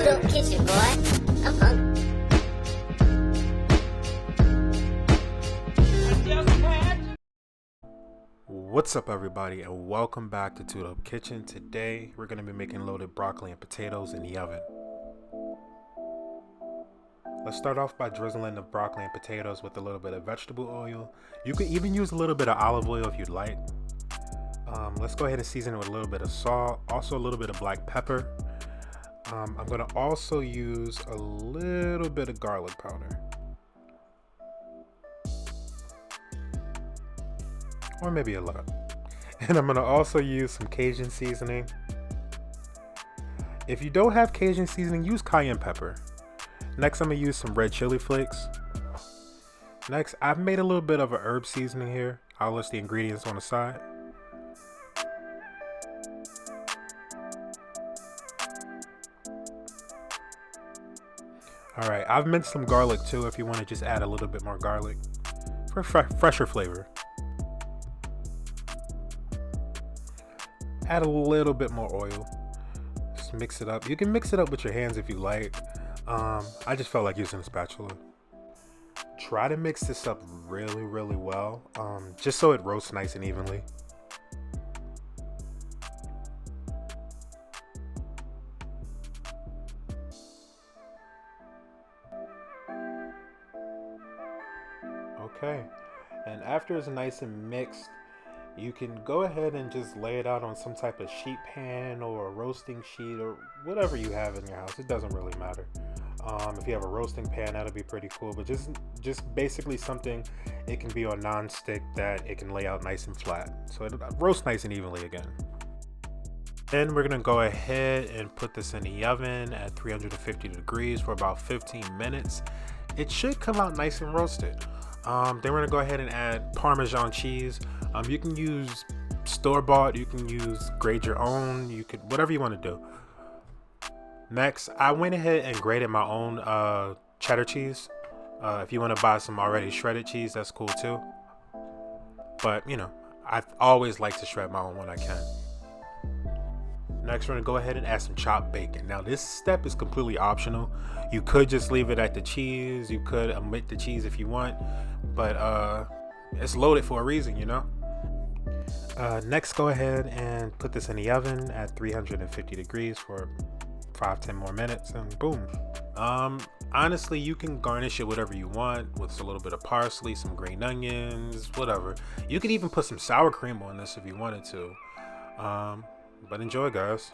2 Kitchen, boy. I'm hungry. What's up, everybody, and welcome back to Untitled Kitchen. Today we're going to be making loaded broccoli and potatoes in the oven. Let's start off by drizzling the broccoli and potatoes with a little bit of vegetable oil. You could even use a little bit of olive oil if you'd like. Let's go ahead and season it with a little bit of salt, also a little bit of black pepper. I'm going to also use a little bit of garlic powder. Or maybe a lot. And I'm going to also use some Cajun seasoning. If you don't have Cajun seasoning, use cayenne pepper. Next, I'm going to use some red chili flakes. Next, I've made a little bit of a herb seasoning here. I'll list the ingredients on the side. Alright, I've minced some garlic too if you want to just add a little bit more garlic for fresher flavor. Add a little bit more oil. Just mix it up. You can mix it up with your hands if you like. I just felt like using a spatula. Try to mix this up really well, just so it roasts nice and evenly. Okay, and after it's nice and mixed, you can go ahead and just lay it out on some type of sheet pan or a roasting sheet or whatever you have in your house. It doesn't really matter. If you have a roasting pan, that'll be pretty cool, but just basically something it can be on non-stick that it can lay out nice and flat, so it'll roast nice and evenly again. Then we're gonna go ahead and put this in the oven at 350 degrees for about 15 minutes. It should come out nice and roasted. Then we're gonna go ahead and add parmesan cheese. You can use store-bought, you can use grade your own, you could whatever you want to do. Next, I went ahead and grated my own cheddar cheese. If you want to buy some already shredded cheese, that's cool too. But you know, I always like to shred my own when I can. Next, we're gonna go ahead and add some chopped bacon. Now this step is completely optional. You could just leave it at the cheese. You could omit the cheese if you want, but it's loaded for a reason, you know. Next, go ahead and put this in the oven at 350 degrees for 5-10 more minutes, and boom. Honestly, you can garnish it whatever you want with a little bit of parsley, some green onions, whatever. You could even put some sour cream on this if you wanted to. But enjoy, guys.